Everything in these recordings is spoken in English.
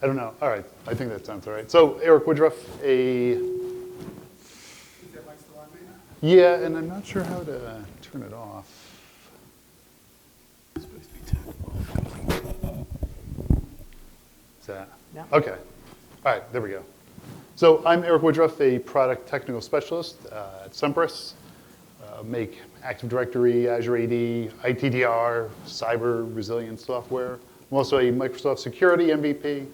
I don't know. All right, I think that sounds all right. So Eric Woodruff, Is that mic still on, man? yeah, and I'm not sure how to turn it off. It's supposed to be turned off. Is that? Yeah. Okay. All right, there we go. So I'm Eric Woodruff, a product technical specialist at Cyberattackers. Make Active Directory, Azure AD, ITDR, cyber resilience software. I'm also a Microsoft Security MVP.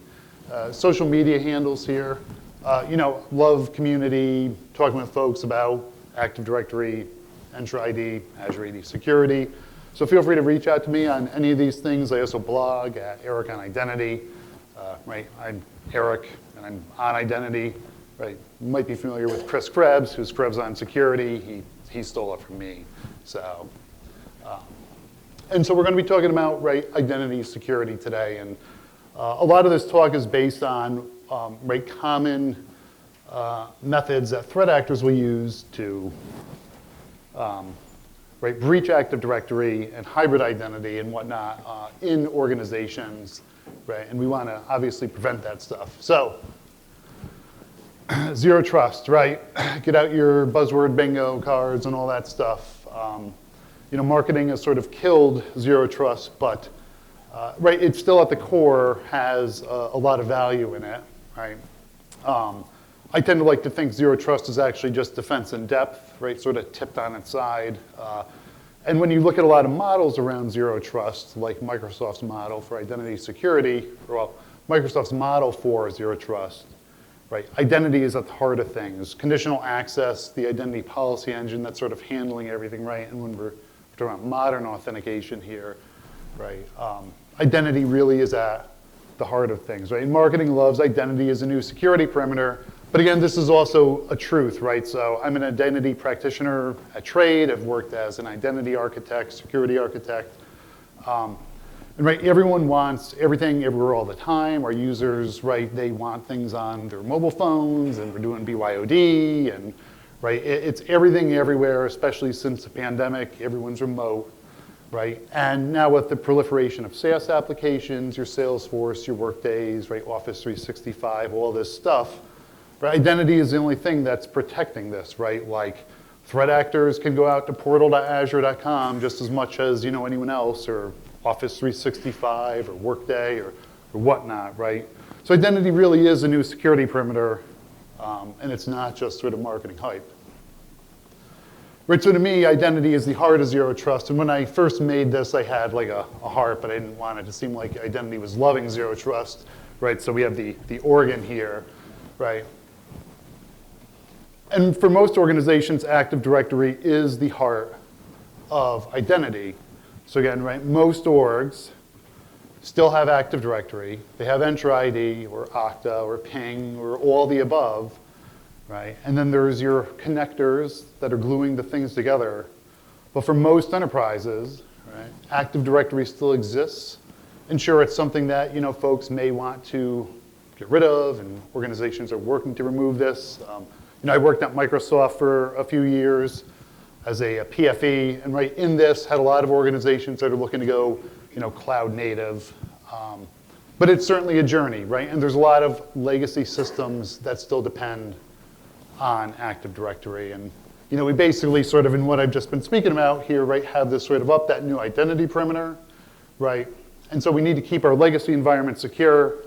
Social media handles here. Love community, talking with folks about Active Directory, Entra ID, Azure AD Security. So feel free to reach out to me on any of these things. I also blog at Eric on Identity. Right, I'm Eric, and I'm on Identity. Right, you might be familiar with Chris Krebs, who's Krebs on Security. He stole it from me. So, and so we're going to be talking about identity security today, and a lot of this talk is based on common methods that threat actors will use to breach Active Directory and hybrid identity and whatnot in organizations, right? And we want to obviously prevent that stuff. So, zero trust, right? Get out your buzzword bingo cards and all that stuff. Marketing has sort of killed zero trust, but it still at the core has a lot of value in it, right? I tend to like to think zero trust is actually just defense in depth, right? Sort of tipped on its side. And when you look at a lot of models around zero trust, like Microsoft's model for identity security, well, Microsoft's model for zero trust, right? Identity is at the heart of things. Conditional access, the identity policy engine that's sort of handling everything, right? And when we're talking about modern authentication here, right? Identity really is at the heart of things, right? And marketing loves identity as a new security perimeter. But again, this is also a truth, right? So I'm an identity practitioner at trade. I've worked as an identity architect, security architect. And everyone wants everything everywhere all the time. Our users, they want things on their mobile phones, and we're doing BYOD, and it's everything everywhere, especially since the pandemic. Everyone's remote, right? And now with the proliferation of SaaS applications, your Salesforce, your Workdays, Office 365, all this stuff, identity is the only thing that's protecting this, right? Like threat actors can go out to portal.azure.com just as much as anyone else, or Office 365 or Workday or whatnot, right? So identity really is a new security perimeter, and it's not just sort of marketing hype. Right, so to me, identity is the heart of zero trust. And when I first made this, I had like a heart, but I didn't want it to seem like identity was loving zero trust, right? So we have the organ here, right? And for most organizations, Active Directory is the heart of identity. So again, most orgs still have Active Directory. They have Entra ID or Okta or Ping or all the above, right? And then there's your connectors that are gluing the things together. But for most enterprises, right, Active Directory still exists. And sure, it's something that folks may want to get rid of, and organizations are working to remove this. I worked at Microsoft for a few years as a PFE, and in this had a lot of organizations that are looking to go, cloud native. But it's certainly a journey, right? And there's a lot of legacy systems that still depend on Active Directory. And we basically sort of, in what I've just been speaking about here, have this sort of up that new identity perimeter, right? And so we need to keep our legacy environment secure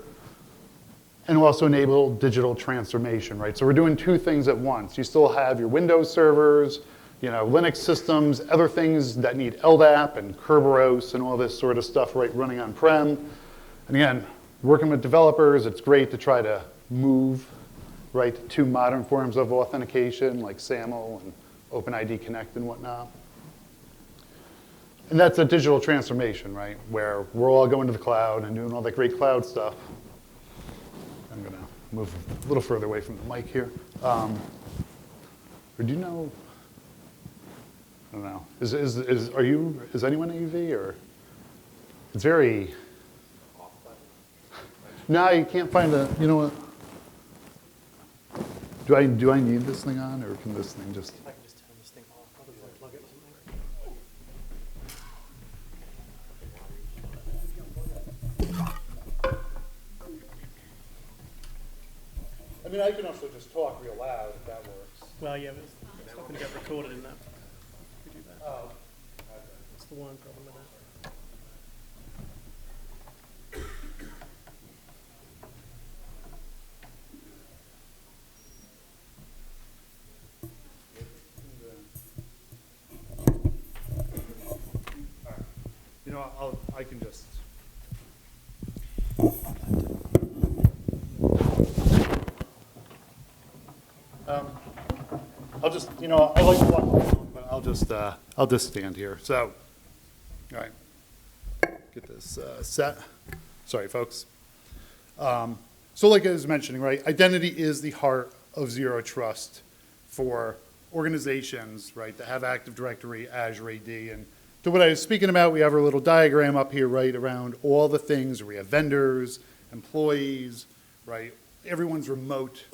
and also enable digital transformation, right? So we're doing two things at once. You still have your Windows servers, Linux systems, other things that need LDAP and Kerberos and all this sort of stuff, running on-prem. And again, working with developers, it's great to try to move, to modern forms of authentication like SAML and OpenID Connect and whatnot. And that's a digital transformation, where we're all going to the cloud and doing all that great cloud stuff. I'm going to move a little further away from the mic here. Or do you know? I don't know. Is anyone AV or? It's very. No, you can't find a. You know what? Do I need this thing on, or can this thing just? I can just turn this thing off. Otherwise, plug it or something. mean, I can also just talk real loud if that works. Well, yeah, but it's not going to get recorded in that. We do that. Oh, That's the one problem with that. you know, I can just. I'll just, you know, I like to walk around, but I'll just stand here. So, all right, get this set. Sorry, folks. So like I was mentioning, right, identity is the heart of zero trust for organizations, right, that have Active Directory, Azure AD. And to what I was speaking about, we have our little diagram up here, right, around all the things. We have vendors, employees, right, everyone's remote,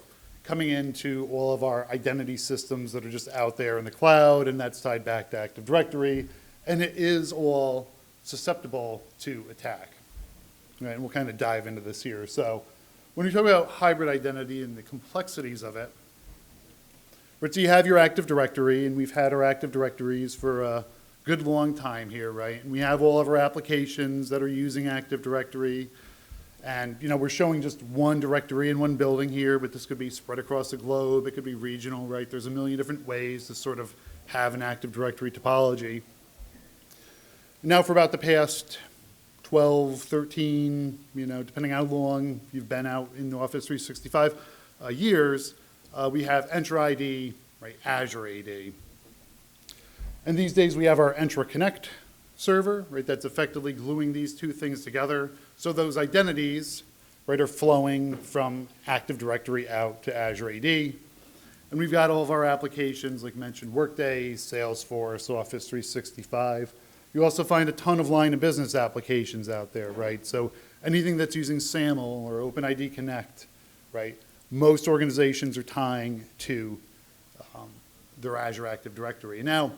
coming into all of our identity systems that are just out there in the cloud, and that's tied back to Active Directory, and it is all susceptible to attack. Right, and we'll kind of dive into this here. So when we talk about hybrid identity and the complexities of it, right, so you have your Active Directory, and we've had our Active Directories for a good long time here, right? And we have all of our applications that are using Active Directory. And, you know, we're showing just one directory in one building here, but this could be spread across the globe. It could be regional, right? There's a million different ways to sort of have an Active Directory topology. Now for about the past 12, 13, you know, depending how long you've been out in Office 365 years, we have Entra ID, right, Azure AD. And these days we have our Entra Connect server, right, that's effectively gluing these two things together. So those identities, right, are flowing from Active Directory out to Azure AD. And we've got all of our applications, like mentioned, Workday, Salesforce, Office 365. You also find a ton of line of business applications out there, right? So anything that's using SAML or OpenID Connect, right? Most organizations are tying to their Azure Active Directory. Now,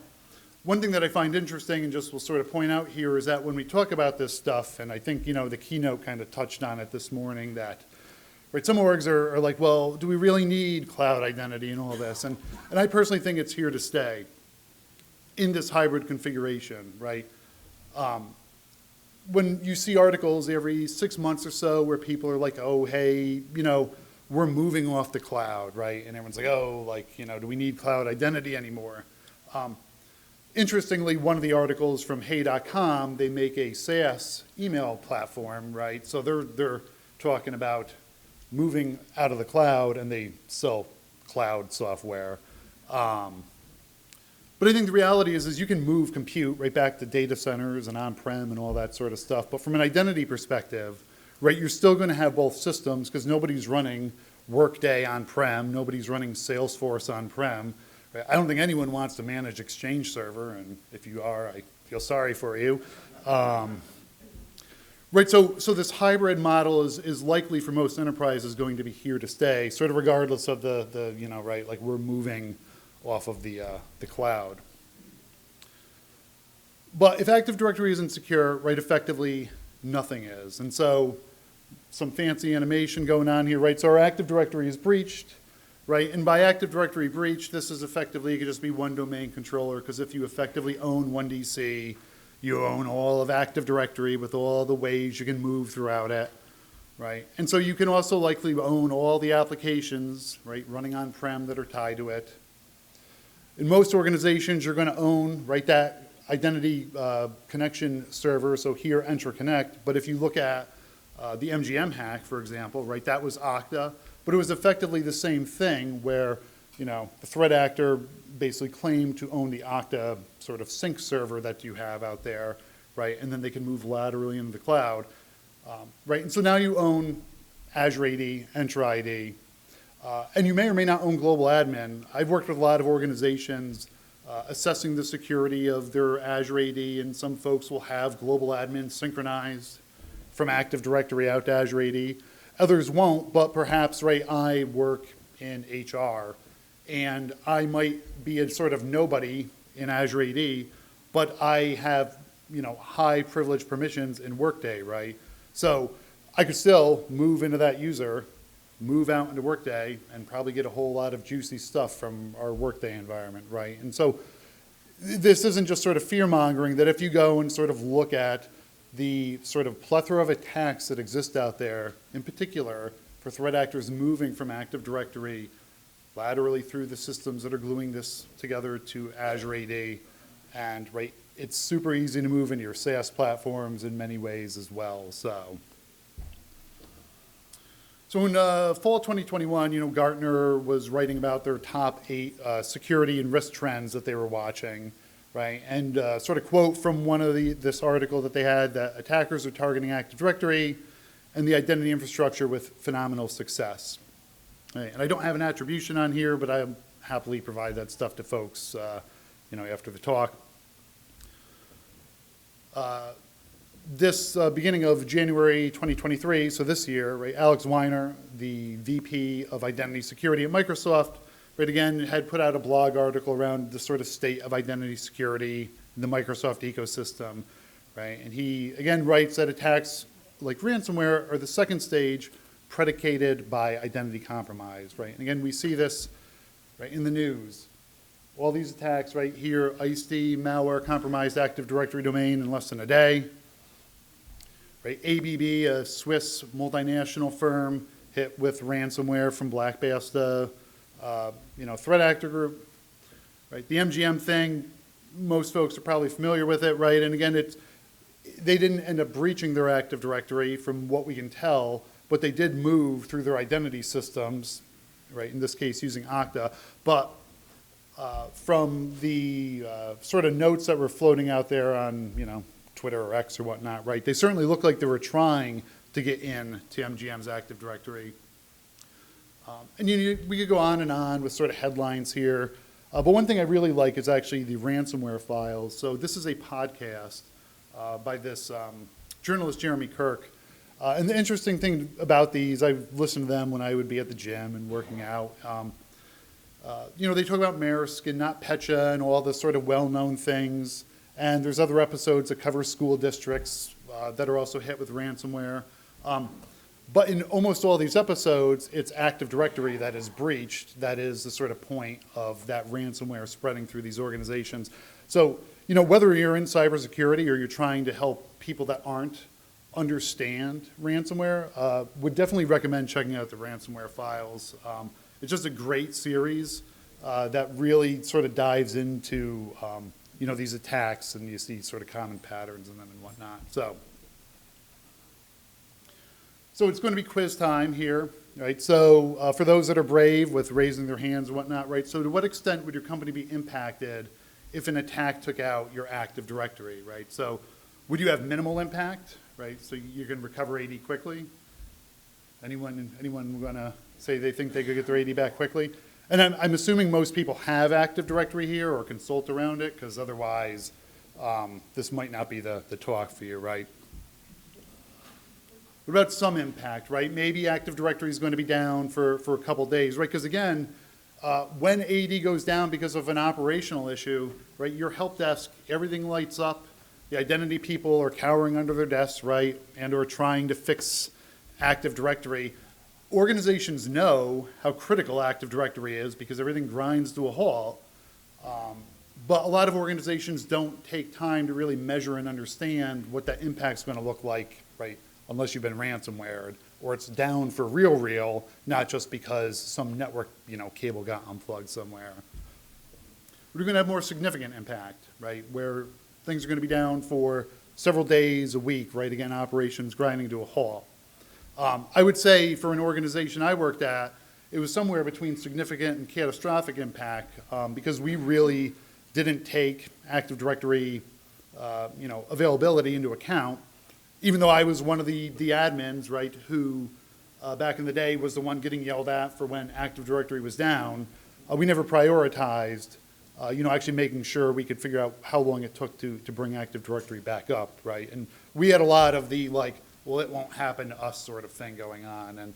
one thing that I find interesting and just will sort of point out here is that when we talk about this stuff, and I think, you know, the keynote kind of touched on it this morning, that, right, some orgs are like, well, do we really need cloud identity and all this? And I personally think it's here to stay in this hybrid configuration, right? When you see articles every 6 months or so where people are like, oh, hey, you know, we're moving off the cloud, right? And everyone's like, oh, like, you know, do we need cloud identity anymore? Interestingly, one of the articles from hey.com, they make a SaaS email platform, right? So they're talking about moving out of the cloud, and they sell cloud software. But I think the reality is you can move compute right back to data centers and on-prem and all that sort of stuff. But from an identity perspective, right, you're still going to have both systems because nobody's running Workday on-prem, nobody's running Salesforce on-prem. Right? I don't think anyone wants to manage Exchange Server, and if you are, I feel sorry for you. Right, so this hybrid model is likely for most enterprises going to be here to stay, sort of regardless of the you know, right, like we're moving off of the cloud. But if Active Directory isn't secure, right, effectively nothing is. And so some fancy animation going on here, right? So our Active Directory is breached, right? And by Active Directory breach, this is effectively, it could just be one domain controller, because if you effectively own one DC, you own all of Active Directory with all the ways you can move throughout it, right? And so you can also likely own all the applications, right, running on-prem that are tied to it. In most organizations, you're going to own, right, that identity connection server, so here, Entra Connect. But if you look at the MGM hack, for example, right, that was Okta, but it was effectively the same thing where, you know, the threat actor basically claimed to own the Okta sort of sync server that you have out there, right, and then they can move laterally into the cloud, right? And so now you own Azure AD, Entra ID, and you may or may not own global admin. I've worked with a lot of organizations assessing the security of their Azure AD, and some folks will have global admin synchronized from Active Directory out to Azure AD. Others won't, but perhaps, right, I work in HR, and I might be a sort of nobody in Azure AD, but I have, you know, high privilege permissions in Workday, right? So I could still move into that user, move out into Workday and probably get a whole lot of juicy stuff from our Workday environment, right? And so this isn't just sort of fear-mongering, that if you go and sort of look at the sort of plethora of attacks that exist out there, in particular for threat actors moving from Active Directory laterally through the systems that are gluing this together to Azure AD, and right, it's super easy to move into your SaaS platforms in many ways as well. So in fall 2021, Gartner was writing about their top 8 security and risk trends that they were watching, right? And sort of quote from one of this article that they had, that attackers are targeting Active Directory and the identity infrastructure with phenomenal success. Right? And I don't have an attribution on here, but I happily provide that stuff to folks, after the talk. This beginning of January 2023, so this year, right, Alex Weiner, the VP of Identity Security at Microsoft, right, again, had put out a blog article around the sort of state of identity security in the Microsoft ecosystem, right? And he, again, writes that attacks like ransomware are the second stage predicated by identity compromise, right? And again, we see this, right, in the news. All these attacks right here, ICE malware compromised Active Directory domain in less than a day. Right, ABB, a Swiss multinational firm, hit with ransomware from Black Basta, threat actor group. Right, the MGM thing, most folks are probably familiar with it, right? And again, they didn't end up breaching their Active Directory from what we can tell, but they did move through their identity systems, right? In this case, using Okta, but from the sort of notes that were floating out there on, Twitter or X or whatnot, right? They certainly look like they were trying to get in to MGM's Active Directory. And we could go on and on with sort of headlines here. But one thing I really like is actually the ransomware files. So this is a podcast by this journalist, Jeremy Kirk. And the interesting thing about these, I've listened to them when I would be at the gym and working out. They talk about Maersk and NotPetya and all the sort of well-known things. And there's other episodes that cover school districts that are also hit with ransomware. But in almost all these episodes, it's Active Directory that is breached. That is the sort of point of that ransomware spreading through these organizations. So, whether you're in cybersecurity or you're trying to help people that aren't understand ransomware, would definitely recommend checking out the ransomware files. It's just a great series that really sort of dives into these attacks, and you see sort of common patterns in them and whatnot. So it's going to be quiz time here, right? So for those that are brave with raising their hands and whatnot, right? So to what extent would your company be impacted if an attack took out your Active Directory, right? So would you have minimal impact, right? So you can recover AD quickly? Anyone going to say they think they could get their AD back quickly? And I'm assuming most people have Active Directory here or consult around it, because otherwise this might not be the talk for you, right? What about some impact, right? Maybe Active Directory is going to be down for a couple days, right? Because again, when AD goes down because of an operational issue, right, your help desk, everything lights up. The identity people are cowering under their desks, right, and are trying to fix Active Directory. Organizations know how critical Active Directory is because everything grinds to a halt, but a lot of organizations don't take time to really measure and understand what that impact's going to look like, right, unless you've been ransomwared, or it's down for real, not just because some network, cable got unplugged somewhere. We're going to have more significant impact, right, where things are going to be down for several days, a week, right, again, operations grinding to a halt. I would say for an organization I worked at, it was somewhere between significant and catastrophic impact because we really didn't take Active Directory, availability into account, even though I was one of the admins, right, who back in the day was the one getting yelled at for when Active Directory was down. We never prioritized, actually making sure we could figure out how long it took to bring Active Directory back up, right? And we had a lot of the well, it won't happen to us sort of thing going on. And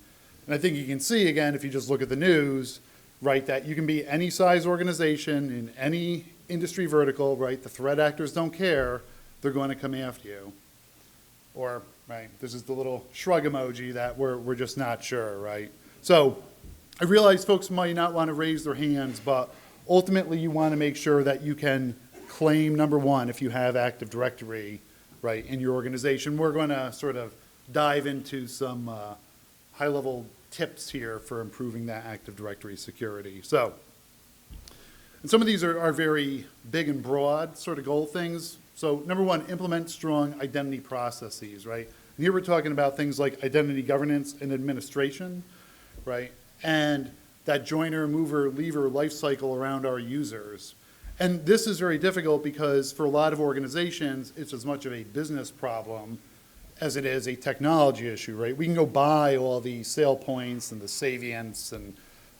I think you can see, again, if you just look at the news, right, that you can be any size organization in any industry vertical, right, the threat actors don't care, they're going to come after you. Or, right, this is the little shrug emoji that we're just not sure, right? So I realize folks might not want to raise their hands, but ultimately you want to make sure that you can claim number one if you have Active Directory, right, in your organization. We're going to sort of dive into some high-level tips here for improving that Active Directory security. So, and some of these are very big and broad sort of goal things. So number one, implement strong identity processes, right? And here we're talking about things like identity governance and administration, right? And that joiner, mover, leaver life cycle around our users. And this is very difficult because for a lot of organizations, it's as much of a business problem as it is a technology issue, right? We can go buy all the sale points and the salients and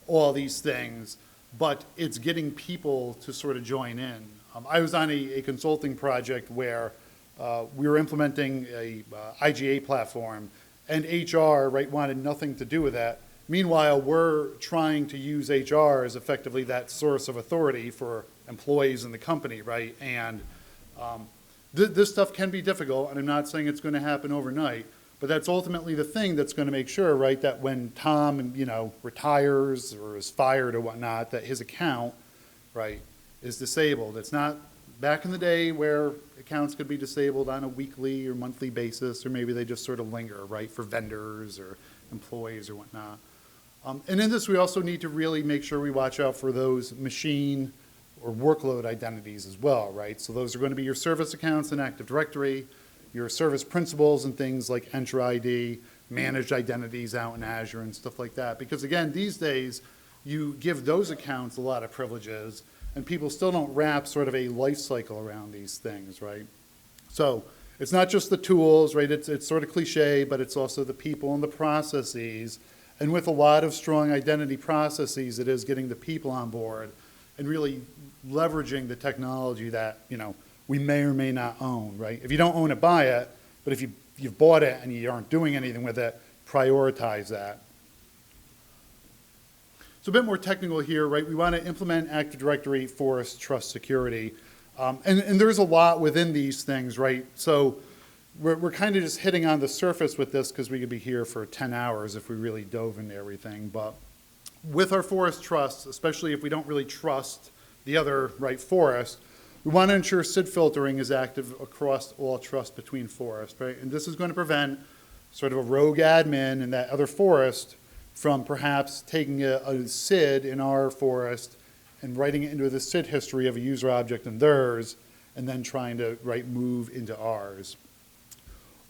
all these things, but it's getting people to sort of join in. I was on a consulting project where we were implementing a IGA platform, and HR, right, wanted nothing to do with that. Meanwhile, we're trying to use HR as effectively that source of authority for employees in the company, right? And this stuff can be difficult, and I'm not saying it's going to happen overnight, but that's ultimately the thing that's going to make sure, right, that when Tom, retires or is fired or whatnot, that his account, right, is disabled. It's not back in the day where accounts could be disabled on a weekly or monthly basis, or maybe they just sort of linger, right, for vendors or employees or whatnot. And in this, we also need to really make sure we watch out for those machine or workload identities as well, right? So those are going to be your service accounts in Active Directory, your service principals and things like Entra ID, managed identities out in Azure and stuff like that. Because again, these days, you give those accounts a lot of privileges, and people still don't wrap sort of a life cycle around these things, right? So it's not just the tools, right? It's sort of cliche, but it's also the people and the processes. And with a lot of strong identity processes, it is getting the people on board and really leveraging the technology that, we may or may not own, right? If you don't own it, buy it. But if you've bought it and you aren't doing anything with it, prioritize that. So a bit more technical here, right? We want to implement Active Directory, Forest, Trust, Security. And there's a lot within these things, right? So we're kind of just hitting on the surface with this because we could be here for 10 hours if we really dove into everything. But with our Forest Trust, especially if we don't really trust the other, right, Forest, we want to ensure SID filtering is active across all trust between Forest, right? And this is going to prevent sort of a rogue admin and that other Forest from perhaps taking a SID in our Forest and writing it into the SID history of a user object in theirs, and then trying to, right, move into ours.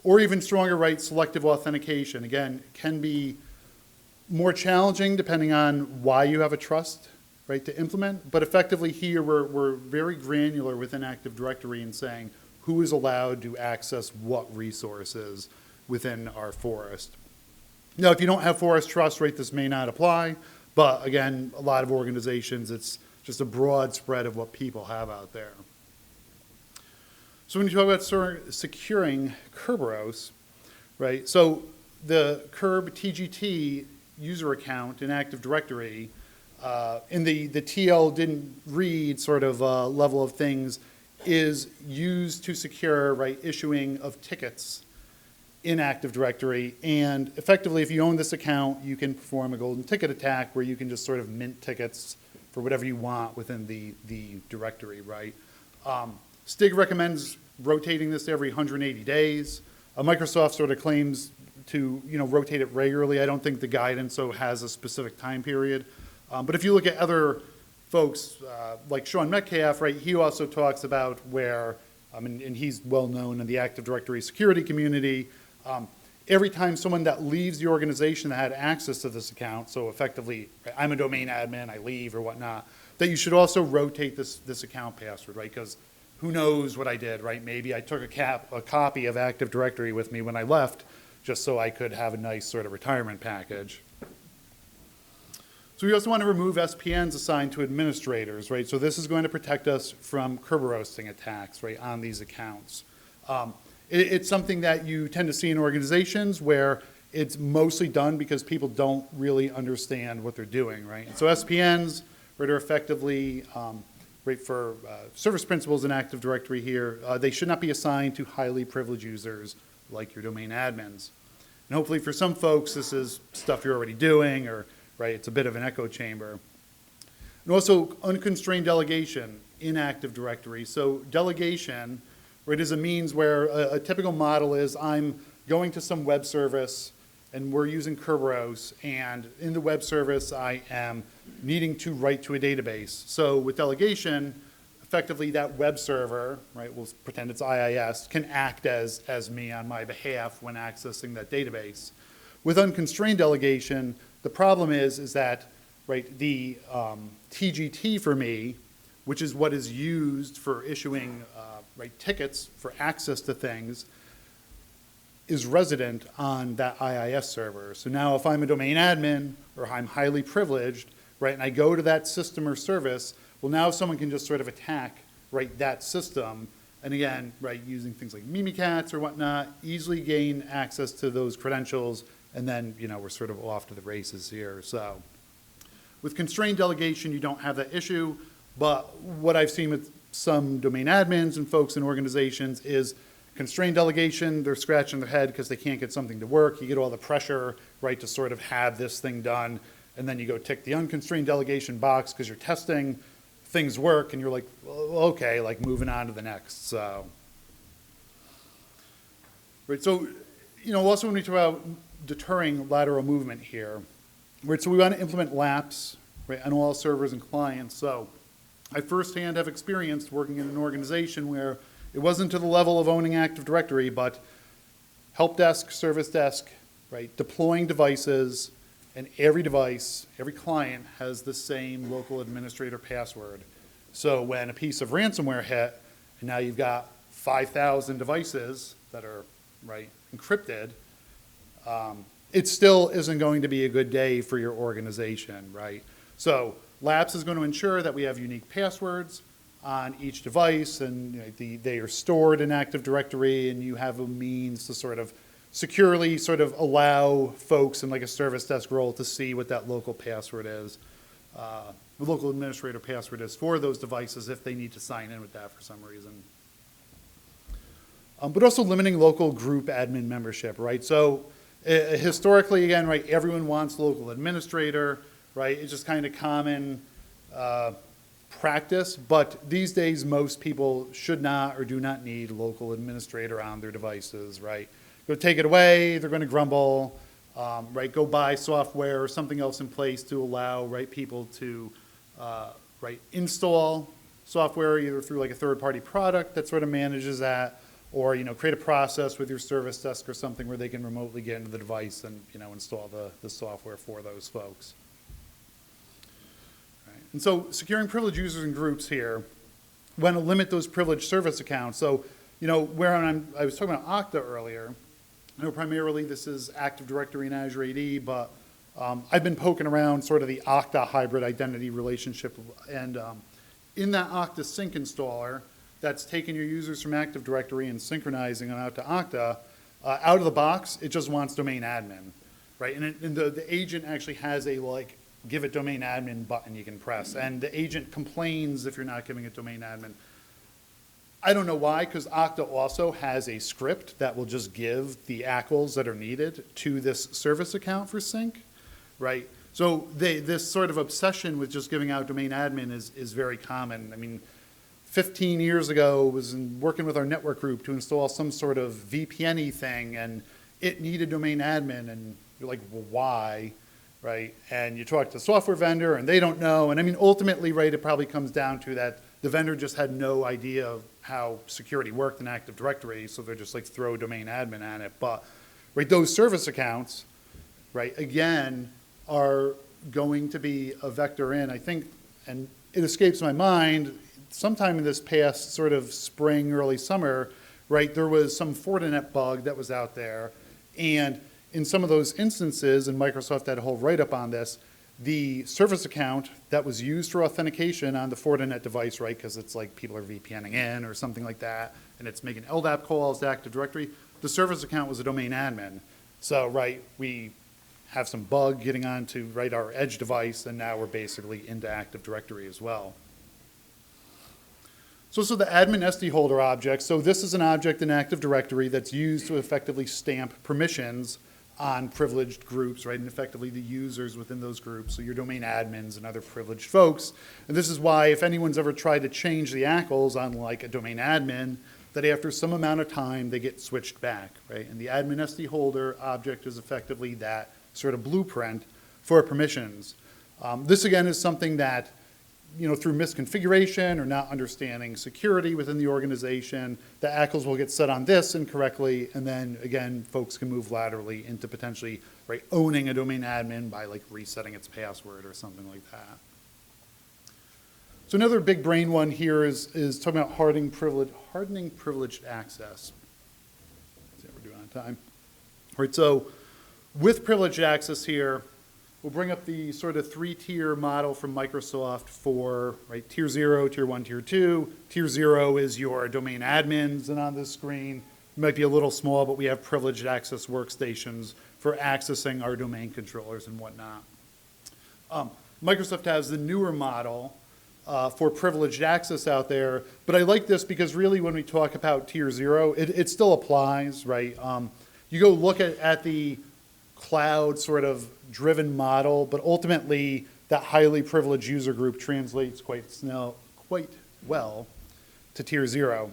Or even stronger, right, selective authentication. Again, can be more challenging depending on why you have a trust, right, to implement. But effectively here, we're very granular within Active Directory in saying who is allowed to access what resources within our Forest. Now, if you don't have Forest Trust, right, this may not apply. But again, a lot of organizations, it's just a broad spread of what people have out there. So when you talk about securing Kerberos, right, so the Kerb TGT user account in Active Directory, in the TL didn't read sort of level of things, is used to secure, right, issuing of tickets in Active Directory. And effectively, if you own this account, you can perform a golden ticket attack where you can just sort of mint tickets for whatever you want within the directory, right? STIG recommends rotating this every 180 days. Microsoft sort of claims to rotate it regularly. I don't think the guidance has a specific time period. But if you look at other folks like Sean Metcalf, right, he also talks about where, and he's well known in the Active Directory security community, every time someone that leaves the organization that had access to this account, so effectively, right, I'm a domain admin, I leave or whatnot, that you should also rotate this account password, right? Because who knows what I did, right? Maybe I took a copy of Active Directory with me when I left just so I could have a nice sort of retirement package. So we also want to remove SPNs assigned to administrators, right? So this is going to protect us from Kerberosing attacks, right, on these accounts. It's something that you tend to see in organizations where it's mostly done because people don't really understand what they're doing, right? And so SPNs, right, are effectively, right, for service principals in Active Directory here, they should not be assigned to highly privileged users like your domain admins. And hopefully for some folks, this is stuff you're already doing, or, right, it's a bit of an echo chamber. And also unconstrained delegation in Active Directory. So delegation, right, is a means where a typical model is I'm going to some web service and we're using Kerberos, and in the web service I am needing to write to a database. So with delegation, effectively that web server, right, we'll pretend it's IIS, can act as me on my behalf when accessing that database. With unconstrained delegation, the problem is that, right, the TGT for me, which is what is used for issuing right, tickets for access to things, is resident on that IIS server. So now if I'm a domain admin or I'm highly privileged, right, and I go to that system or service, well, now someone can just sort of attack, right, that system, and again, right, using things like Mimikatz or whatnot, easily gain access to those credentials, and then, you know, we're sort of off to the races here. So with constrained delegation, you don't have that issue, but what I've seen with some domain admins and folks in organizations is constrained delegation, they're scratching their head because they can't get something to work. You get all the pressure, right, to sort of have this thing done, and then you go tick the unconstrained delegation box because you're testing, things work, and you're like, well, okay, like moving on to the next. So, right, so, you know, also when we talk about deterring lateral movement here, right, so we want to implement laps, right, on all servers and clients. So I firsthand have experienced working in an organization where it wasn't to the level of owning Active Directory, but help desk, service desk, right, deploying devices, and every device, every client has the same local administrator password. So when a piece of ransomware hit, and now you've got 5,000 devices that are, right, encrypted, it still isn't going to be a good day for your organization, right? So LAPS is going to ensure that we have unique passwords on each device, and, you know, they are stored in Active Directory, and you have a means to sort of securely sort of allow folks in like a service desk role to see what that local password is, the local administrator password is for those devices if they need to sign in with that for some reason. But also limiting local group admin membership, right? So historically, again, right, everyone wants local administrator, right? It's just kind of common practice, but these days most people should not or do not need local administrator on their devices, right? Go take it away, they're going to grumble, right? Go buy software or something else in place to allow, right, people to, right, install software either through like a third-party product that sort of manages that, or, you know, create a process with your service desk or something where they can remotely get into the device and, you know, install the software for those folks. And so securing privileged users and groups here, we want to limit those privileged service accounts. So, you know, where I was talking about Okta earlier, I know primarily this is Active Directory and Azure AD, but I've been poking around sort of the Okta hybrid identity relationship, and in that Okta sync installer, that's taking your users from Active Directory and synchronizing them out to Okta, out of the box, it just wants domain admin, right? And the agent actually has a, like, give it domain admin button you can press. And the agent complains if you're not giving it domain admin. I don't know why, because Okta also has a script that will just give the ACLs that are needed to this service account for sync, right? So this sort of obsession with just giving out domain admin is very common. I mean, 15 years ago, was working with our network group to install some sort of VPN-y thing, and it needed domain admin, and you're like, well, why? Right? And you talk to the software vendor and they don't know. And I mean, ultimately, right, it probably comes down to that the vendor just had no idea of how security worked in Active Directory, so they're just like throw domain admin on it. But, right, those service accounts, right, again, are going to be a vector in, I think, and it escapes my mind, sometime in this past sort of spring, early summer, right, there was some Fortinet bug that was out there, and in some of those instances, and Microsoft had a whole write-up on this, the service account that was used for authentication on the Fortinet device, right, because it's like people are VPNing in or something like that, and it's making LDAP calls to Active Directory, the service account was a domain admin. So, right, we have some bug getting onto, right, our edge device, and now we're basically into Active Directory as well. So the admin SD holder object, so this is an object in Active Directory that's used to effectively stamp permissions on privileged groups, right, and effectively the users within those groups, so your domain admins and other privileged folks. And this is why if anyone's ever tried to change the ACLs on like a domain admin, that after some amount of time, they get switched back, right? And the admin SD holder object is effectively that sort of blueprint for permissions. This again is something that, through misconfiguration or not understanding security within the organization, the ACLs will get set on this incorrectly, and then again, folks can move laterally into potentially owning a domain admin by like resetting its password or something like that. So another big brain one here is talking about hardening privileged access. Let's see how we're doing on time. All right, so with privileged access here, we'll bring up the sort of 3-tier model from Microsoft for tier 0, tier 1, tier 2. Tier 0 is your domain admins, and on this screen, it might be a little small, but we have privileged access workstations for accessing our domain controllers and whatnot. Microsoft has the newer model for privileged access out there, but I like this because really when we talk about tier 0, it still applies, right? You go look at the cloud sort of driven model, but ultimately that highly privileged user group translates quite well to tier 0.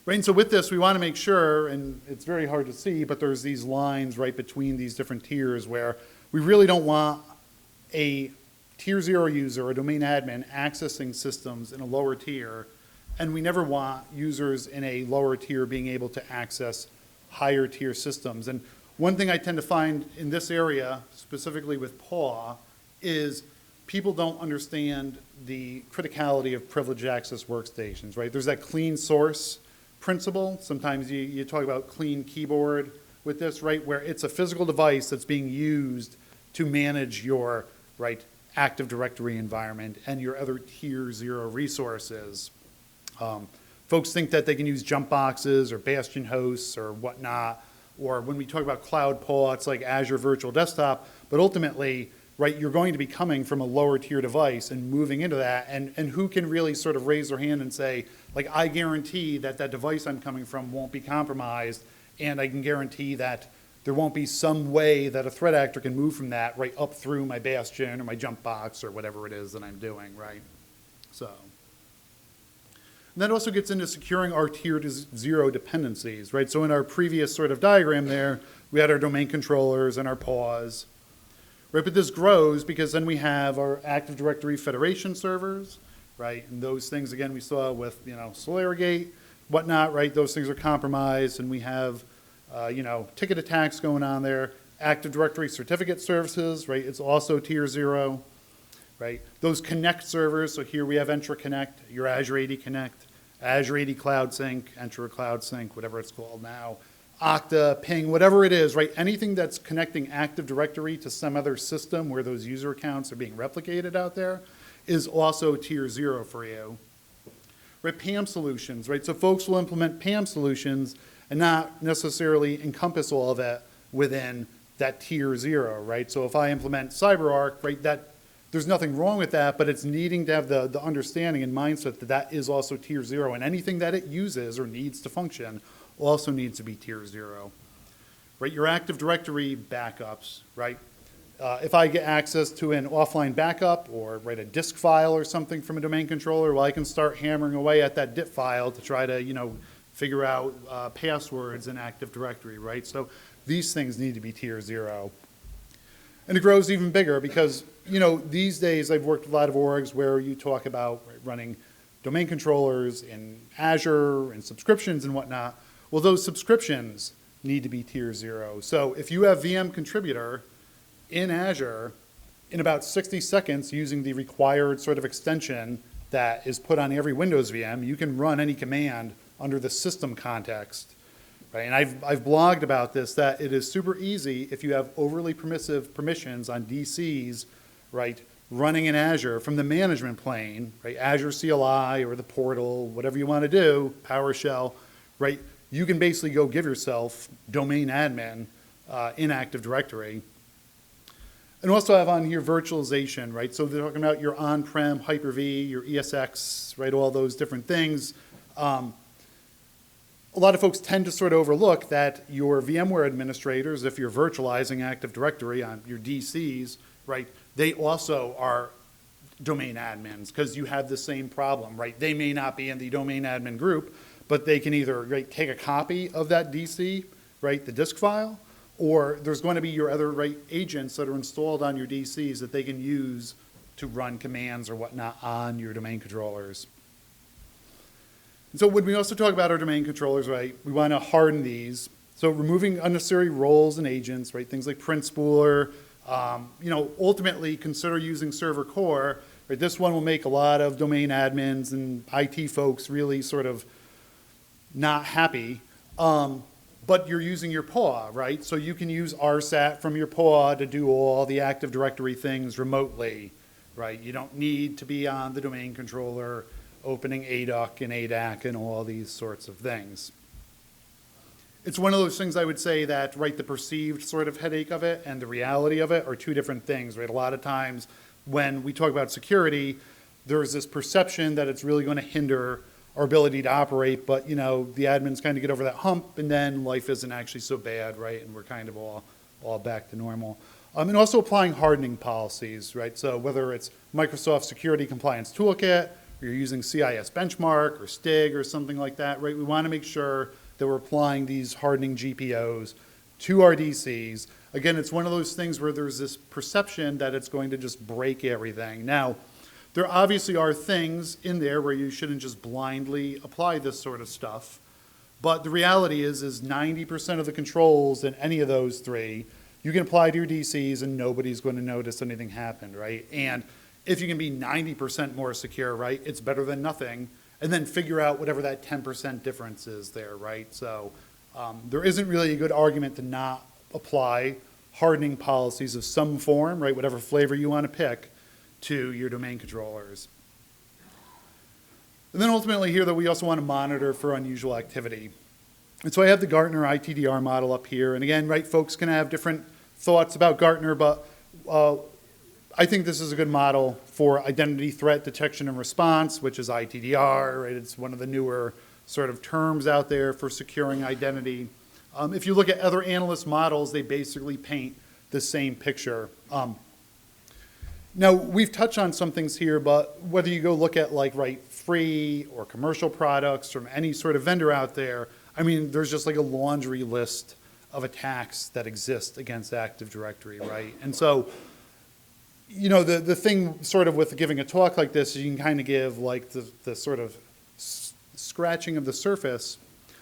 Right, and so with this, we want to make sure, and it's very hard to see, but there's these lines right between these different tiers where we really don't want a tier 0 user, a domain admin, accessing systems in a lower tier, and we never want users in a lower tier being able to access higher tier systems. And one thing I tend to find in this area, specifically with PAW, is people don't understand the criticality of privileged access workstations, right? There's that clean source principle. Sometimes you talk about clean keyboard with this, right, where it's a physical device that's being used to manage your, Active Directory environment and your other tier 0 resources. Folks think that they can use jump boxes or bastion hosts or whatnot, or when we talk about cloud PAW, it's like Azure Virtual Desktop, but ultimately, you're going to be coming from a lower tier device and moving into that, and who can really sort of raise their hand and say, I guarantee that that device I'm coming from won't be compromised, and I can guarantee that there won't be some way that a threat actor can move from that up through my bastion or my jump box or whatever it is that I'm doing, right? So. And that also gets into securing our tier 0 dependencies, right? So in our previous sort of diagram there, we had our domain controllers and our PAWs, right? But this grows because then we have our Active Directory Federation servers, right? And those things, again, we saw with, Solargate, whatnot, right? Those things are compromised, and we have, ticket attacks going on there. Active Directory certificate services, right? It's also tier 0. Right? Those Connect servers, so here we have Entra Connect, your Azure AD Connect, Azure AD Cloud Sync, Entra Cloud Sync, whatever it's called now, Okta, Ping, whatever it is, right? Anything that's connecting Active Directory to some other system where those user accounts are being replicated out there is also tier 0 for you. Right? PAM solutions, right? So folks will implement PAM solutions and not necessarily encompass all of it within that tier 0, right? So if I implement CyberArk, right, there's nothing wrong with that, but it's needing to have the understanding and mindset that that is also tier 0, and anything that it uses or needs to function also needs to be tier 0. Right? Your Active Directory backups, right? If I get access to an offline backup or a disk file or something from a domain controller, well, I can start hammering away at that DIP file to try to, figure out passwords in Active Directory, right? So these things need to be tier 0. And it grows even bigger because, these days I've worked with a lot of orgs where you talk about running domain controllers in Azure and subscriptions and whatnot. Well, those subscriptions need to be tier 0. So if you have VM Contributor in Azure, in about 60 seconds using the required sort of extension that is put on every Windows VM, you can run any command under the system context. Right? And I've blogged about this, that it is super easy if you have overly permissive permissions on DCs, right, running in Azure from the management plane, right, Azure CLI or the portal, whatever you want to do, PowerShell, right, you can basically go give yourself domain admin in Active Directory. And also have on here virtualization, right, so they're talking about your on-prem Hyper-V, your ESX, right, all those different things. a lot of folks tend to sort of overlook that your VMware administrators, if you're virtualizing Active Directory on your DCs, right, they also are domain admins because you have the same problem, right? They may not be in the domain admin group, but they can either take a copy of that DC, right, the disk file, or there's going to be your other agents that are installed on your DCs that they can use to run commands or whatnot on your domain controllers. And so when we also talk about our domain controllers, right, we want to harden these. So removing unnecessary roles and agents, right, things like print spooler, ultimately consider using server core. Right, this one will make a lot of domain admins and IT folks really sort of not happy. But you're using your PAW, right? So you can use RSAT from your PAW to do all the Active Directory things remotely, right? You don't need to be on the domain controller opening ADUC and ADAC and all these sorts of things. It's one of those things I would say that, right, the perceived sort of headache of it and the reality of it are two different things, right? A lot of times when we talk about security, there's this perception that it's really going to hinder our ability to operate, but, the admins kind of get over that hump and then life isn't actually so bad, right? And we're kind of all back to normal. And also applying hardening policies, right? So whether it's Microsoft Security Compliance Toolkit, or you're using CIS Benchmark or STIG or something like that, right? We want to make sure that we're applying these hardening GPOs to our DCs. Again, it's one of those things where there's this perception that it's going to just break everything. Now, there obviously are things in there where you shouldn't just blindly apply this sort of stuff. But the reality is 90% of the controls in any of those three, you can apply to your DCs and nobody's going to notice anything happened, right? And if you can be 90% more secure, right, it's better than nothing. And then figure out whatever that 10% difference is there, right? So there isn't really a good argument to not apply hardening policies of some form, right, whatever flavor you want to pick, to your domain controllers. And then ultimately here that we also want to monitor for unusual activity. And so I have the Gartner ITDR model up here. And again, right, folks can have different thoughts about Gartner, but I think this is a good model for identity threat detection and response, which is ITDR, right? It's one of the newer sort of terms out there for securing identity. If you look at other analyst models, they basically paint the same picture. Now, we've touched on some things here, but whether you go look at free or commercial products from any sort of vendor out there, I mean, there's just a laundry list of attacks that exist against Active Directory, right? And so, the thing sort of with giving a talk like this is you can kind of give the sort of scratching of the surface,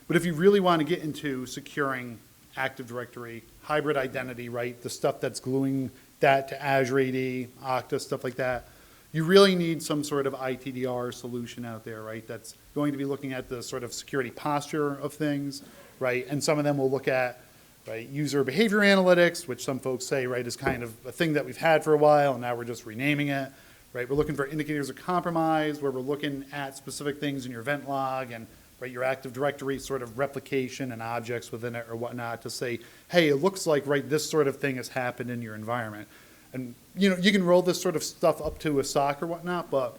but if you really want to get into securing Active Directory, hybrid identity, right, the stuff that's gluing that to Azure AD, Okta, stuff like that, you really need some sort of ITDR solution out there, right, that's going to be looking at the sort of security posture of things, right, and some of them will look at, right, user behavior analytics, which some folks say, right, is kind of a thing that we've had for a while, and now we're just renaming it, right? We're looking for indicators of compromise, where we're looking at specific things in your event log and, right, your Active Directory sort of replication and objects within it or whatnot to say, hey, it looks like, right, this sort of thing has happened in your environment. And, you can roll this sort of stuff up to a SOC or whatnot, but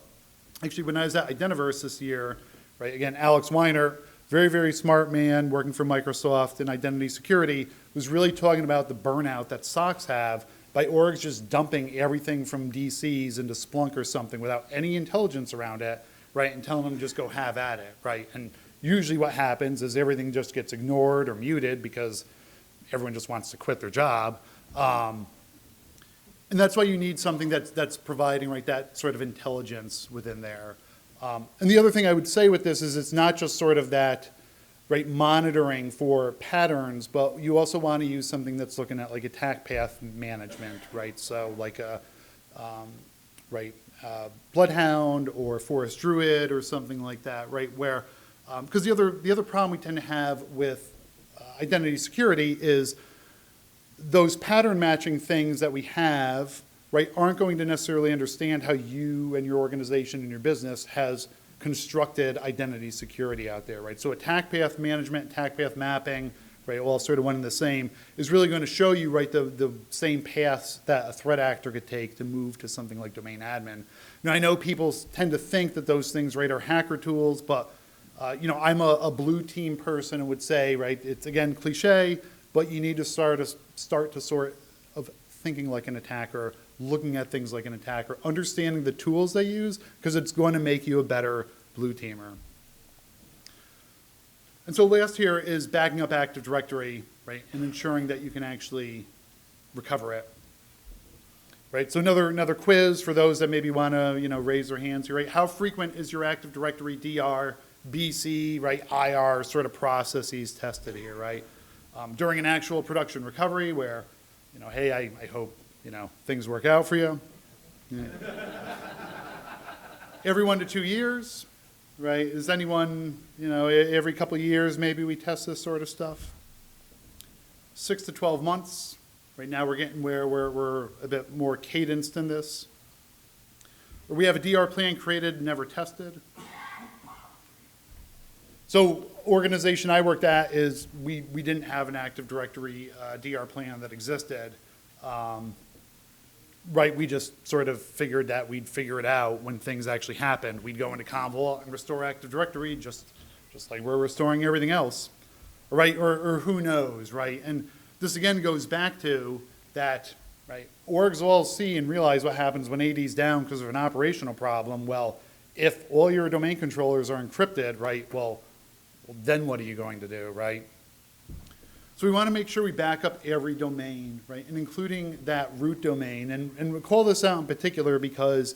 actually when I was at Identiverse this year, right, again, Alex Weiner, very, very smart man working for Microsoft in identity security, was really talking about the burnout that SOCs have by orgs just dumping everything from DCs into Splunk or something without any intelligence around it, right, and telling them to just go have at it, right? And usually what happens is everything just gets ignored or muted because everyone just wants to quit their job. And that's why you need something that's providing, right, that sort of intelligence within there. And the other thing I would say with this is it's not just sort of that, right, monitoring for patterns, but you also want to use something that's looking at attack path management, right? So Bloodhound or Forest Druid or something like that, right? Where, because the other problem we tend to have with identity security is those pattern matching things that we have, right, aren't going to necessarily understand how you and your organization and your business has constructed identity security out there, right? So attack path management, attack path mapping, right, all sort of one and the same, is really going to show you, right, the same paths that a threat actor could take to move to something like domain admin. Now, I know people tend to think that those things, right, are hacker tools, but I'm a blue team person and would say, right, it's again cliche, but you need to start to sort of thinking like an attacker, looking at things like an attacker, understanding the tools they use, because it's going to make you a better blue teamer. And so last here is backing up Active Directory, right, and ensuring that you can actually recover it. Right, so another quiz for those that maybe want to, raise their hands here, right? How frequent is your Active Directory DR, BC, right, IR sort of processes tested here, right? During an actual production recovery where, hey, I hope, things work out for you. Yeah. Every 1 to 2 years, right? Is anyone, every couple of years maybe we test this sort of stuff? 6 to 12 months. Right now we're getting where we're a bit more cadenced in this. Or we have a DR plan created, never tested. So organization I worked at is we didn't have an Active Directory DR plan that existed. Right, we just sort of figured that we'd figure it out when things actually happened. We'd go into Commvault and restore Active Directory just like we're restoring everything else. Right, or who knows, right? And this again goes back to that, right? Orgs all see and realize what happens when AD's down because of an operational problem. Well, if all your domain controllers are encrypted, right, well, then what are you going to do, right? So we want to make sure we back up every domain, right, and including that root domain. And we call this out in particular because,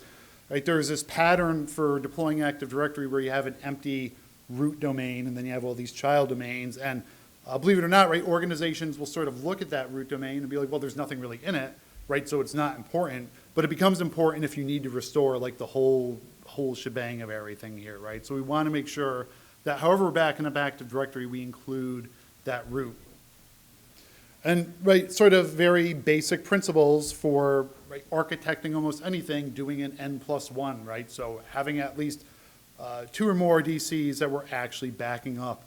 right, there's this pattern for deploying Active Directory where you have an empty root domain and then you have all these child domains. And believe it or not, right, organizations will sort of look at that root domain and be like, well, there's nothing really in it, right, so it's not important. But it becomes important if you need to restore like the whole shebang of everything here, right? So we want to make sure that however we're backing up Active Directory, we include that root. And right, sort of very basic principles for architecting almost anything, doing an N+1, right? So having at least 2 or more DCs that we're actually backing up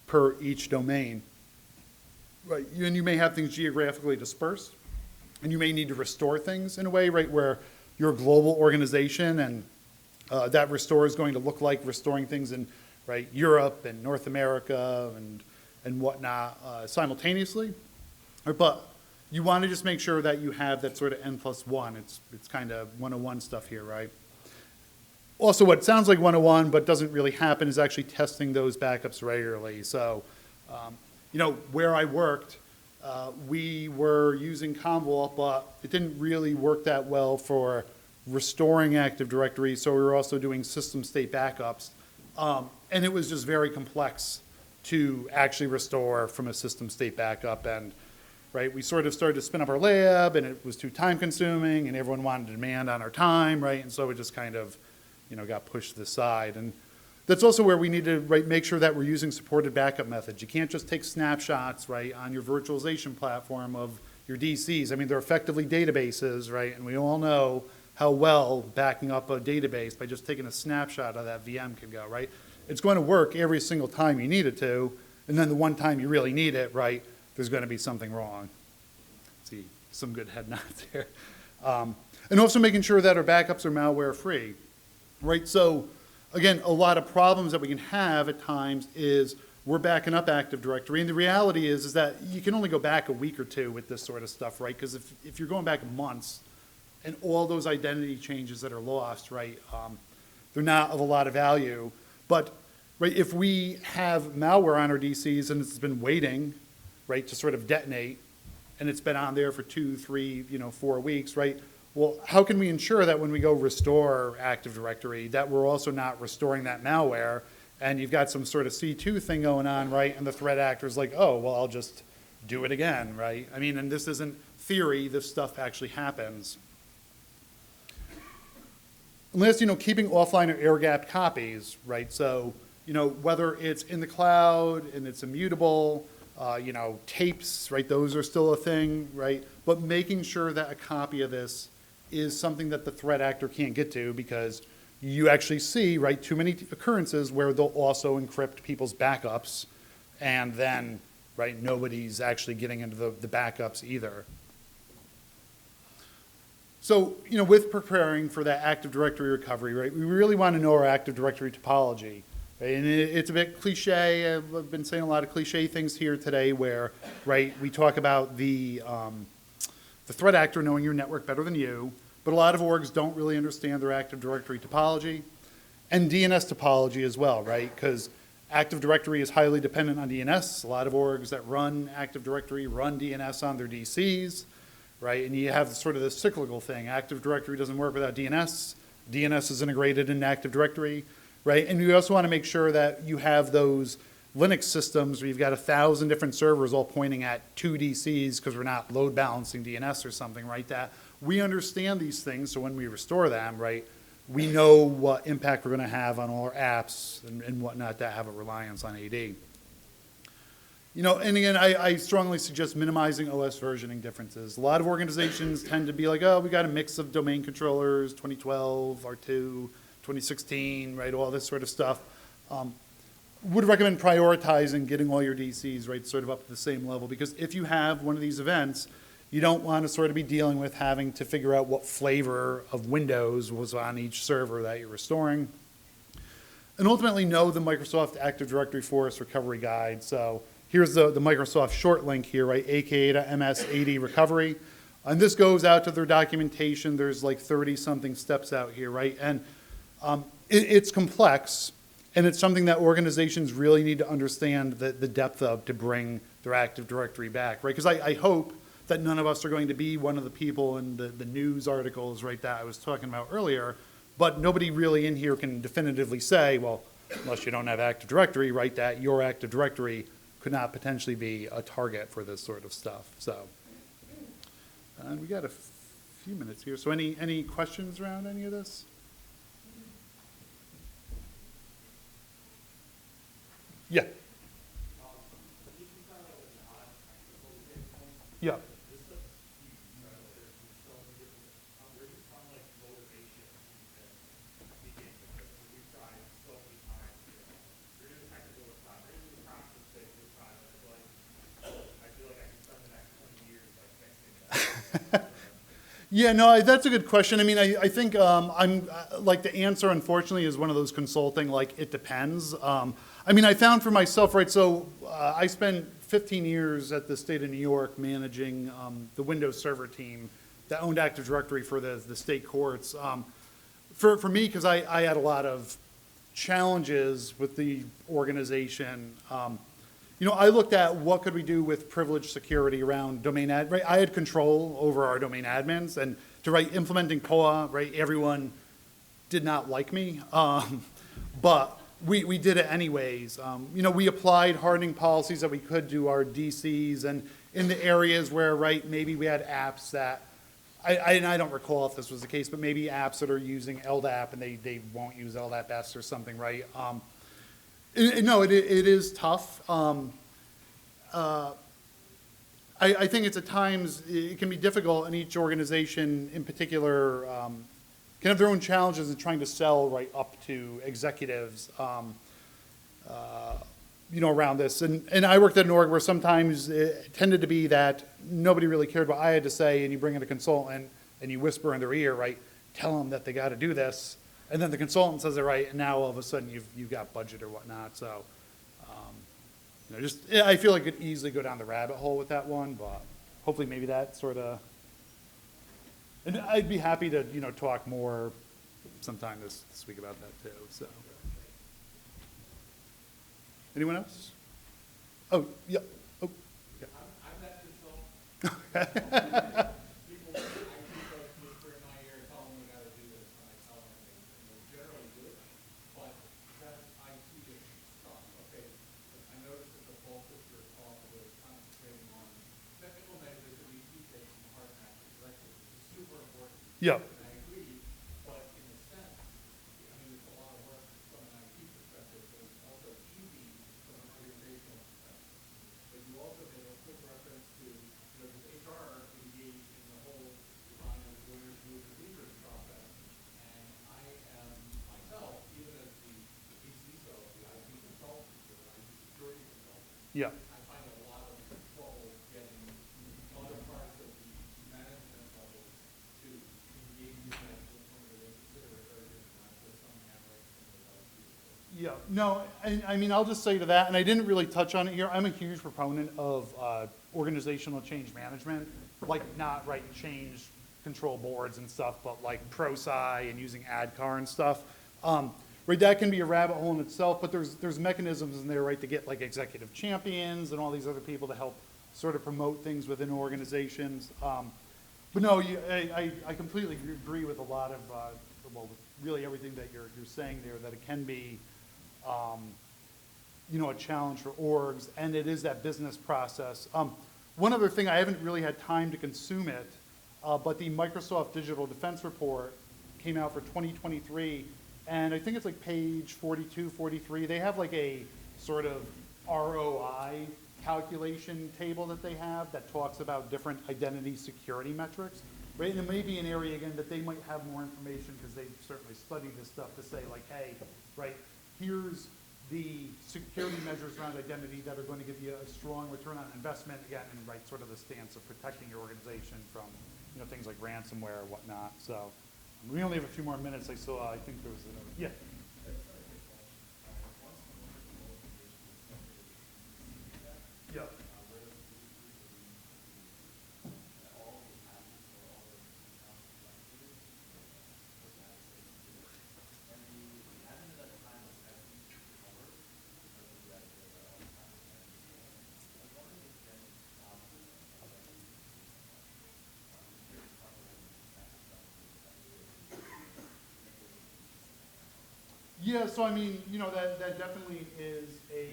per each domain. Right, and you may have things geographically dispersed, and you may need to restore things in a way, right, where you're a global organization and that restore is going to look like restoring things in, right, Europe and North America and whatnot simultaneously. But you want to just make sure that you have that sort of N+1. It's kind of 101 stuff here, right? Also, what sounds like 101 but doesn't really happen is actually testing those backups regularly. So, where I worked, we were using Commvault, but it didn't really work that well for restoring Active Directory, so we were also doing system state backups. And it was just very complex to actually restore from a system state backup. And right, we sort of started to spin up our lab, and it was too time consuming, and everyone wanted to demand on our time, right? And so it just kind of, got pushed to the side. And that's also where we need to, right, make sure that we're using supported backup methods. You can't just take snapshots, right, on your virtualization platform of your DCs. I mean, they're effectively databases, right? And we all know how well backing up a database by just taking a snapshot of that VM can go, right? It's going to work every single time you need it to, and then the one time you really need it, right, there's going to be something wrong. See, some good head nods here. And also making sure that our backups are malware free, right? So again, a lot of problems that we can have at times is we're backing up Active Directory, and the reality is that you can only go back a week or two with this sort of stuff, right? Because if you're going back months and all those identity changes that are lost, right, they're not of a lot of value. But right, if we have malware on our DCs and it's been waiting, right, to sort of detonate, and it's been on there for 2, 3, 4 weeks, right? Well, how can we ensure that when we go restore Active Directory that we're also not restoring that malware, and you've got some sort of C2 thing going on, right, and the threat actor's like, oh, well, I'll just do it again, right? I mean, and this isn't theory, this stuff actually happens. Unless, keeping offline or air-gapped copies, right? So, whether it's in the cloud and it's immutable, tapes, right? Those are still a thing, right? But making sure that a copy of this is something that the threat actor can't get to, because you actually see, right, too many occurrences where they'll also encrypt people's backups, and then, right, nobody's actually getting into the backups either. So, with preparing for that Active Directory recovery, right, we really want to know our Active Directory topology. Right? And it's a bit cliche. I've been saying a lot of cliche things here today where, right, we talk about the threat actor knowing your network better than you, but a lot of orgs don't really understand their Active Directory topology and DNS topology as well, right? Because Active Directory is highly dependent on DNS. A lot of orgs that run Active Directory run DNS on their DCs, right? And you have sort of this cyclical thing. Active Directory doesn't work without DNS. DNS is integrated in Active Directory, right? And you also want to make sure that you have those Linux systems where you've got 1,000 different servers all pointing at 2 DCs because we're not load balancing DNS or something, right? That we understand these things, so when we restore them, right, we know what impact we're going to have on all our apps and whatnot that have a reliance on AD. You know, and again, I strongly suggest minimizing OS versioning differences. A lot of organizations tend to be like, oh, we got a mix of domain controllers, 2012, R2, 2016, right, all this sort of stuff. Would recommend prioritizing getting all your DCs, right, sort of up to the same level, because if you have one of these events, you don't want to sort of be dealing with having to figure out what flavor of Windows was on each server that you're restoring. And ultimately know the Microsoft Active Directory Forest Recovery Guide. So here's the Microsoft short link here, right, aka/MS80 recovery. And this goes out to their documentation. There's like 30-something steps out here, right? And it's complex, and it's something that organizations really need to understand the depth of to bring their Active Directory back, right? Because I hope that none of us are going to be one of the people in the news articles, right, that I was talking about earlier, but nobody really in here can definitively say, well, unless you don't have Active Directory, right, that your Active Directory could not potentially be a target for this sort of stuff. So, and we got a few minutes here. So any questions around any of this? Yeah. Yeah. Yeah, no, that's a good question. I mean, I think I'm like the answer, unfortunately, is one of those consulting, like it depends. I mean, I found for myself, right, so I spent 15 years at the state of New York managing the Windows Server team that owned Active Directory for the state courts. For me, because I had a lot of challenges with the organization, you know, I looked at what could we do with privileged security around domain ad, right? I had control over our domain admins, and implementing POA, right, everyone did not like me, but we did it anyways. You know, we applied hardening policies that we could do our DCs, and in the areas where, right, maybe we had apps that, and I don't recall if this was the case, but maybe apps that are using LDAP and they won't use LDAP S or something, right? No, it is tough. I think it's at times, it can be difficult, and each organization in particular can have their own challenges in trying to sell right up to executives, you know, around this. And I worked at an org where sometimes it tended to be that nobody really cared what I had to say, and you bring in a consultant and you whisper in their ear, right, tell them that they got to do this. And then the consultant says it right, and now all of a sudden you've got budget or whatnot. So, you know, I feel like it could easily go down the rabbit hole with that one, but hopefully maybe that sort of. And I'd be happy to, you know, talk more sometime this week about that too. So, anyone else? Oh, yeah. Oh, yeah. I'm that consultant. People, I keep those whisper in my ear, tell them we gotta do this, and I tell them they generally do it, but that's IT stuff, okay? I noticed that the bulk of your talk was concentrating on technical measures that we keep taking hard active directly, which is super important. Yeah. And I agree, but in a sense, I mean, it's a lot of work from an IT perspective, but it's also easy from an organizational perspective. But you also made a quick reference to, you know, the HR engaged in the whole design of the winners, movers, and leaders process. And I am myself, even as the CISO, the IT consultant, the IT security consultant, Yeah. I find a lot of trouble getting other parts of the management level to engage in that to the point where they consider it urgent, not just some analytics and the IT. Yeah, no, I mean, I'll just say to that, and I didn't really touch on it here, I'm a huge proponent of organizational change management, like not change control boards and stuff, but like ProSci and using ADCAR and stuff. Right, that can be a rabbit hole in itself, but there's mechanisms in there, right, to get like executive champions and all these other people to help sort of promote things within organizations. But no, I completely agree with a lot of, well, really everything that you're saying there, that it can be, you know, a challenge for orgs, and it is that business process. One other thing, I haven't really had time to consume it, but the Microsoft Digital Defense Report came out for 2023, and I think it's like page 42, 43. They have like a sort of ROI calculation table that they have that talks about different identity security metrics, right? And it may be an area, again, that they might have more information because they've certainly studied this stuff to say like, hey, right, here's the security measures around identity that are going to give you a strong return on investment, again, and right, sort of the stance of protecting your organization from, you know, things like ransomware or whatnot. So we only have a few more minutes. I think there was another, yeah. Yeah. Yeah, so I mean, you know, that definitely is a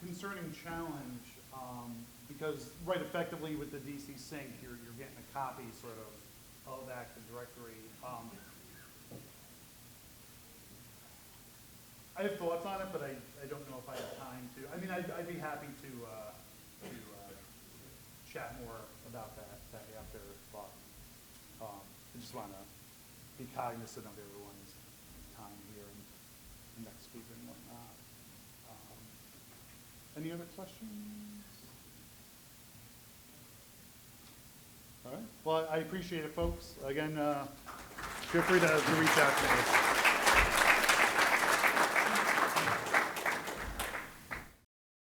concerning challenge because, right, effectively with the DC sync, you're getting a copy sort of Active Directory. I have thoughts on it, but I don't know if I have time to. I mean, I'd be happy to chat more about that after, but I just want to be cognizant of everyone's time here and next week and whatnot. Any other questions? All right. Well, I appreciate it, folks. Again, feel free to reach out to me.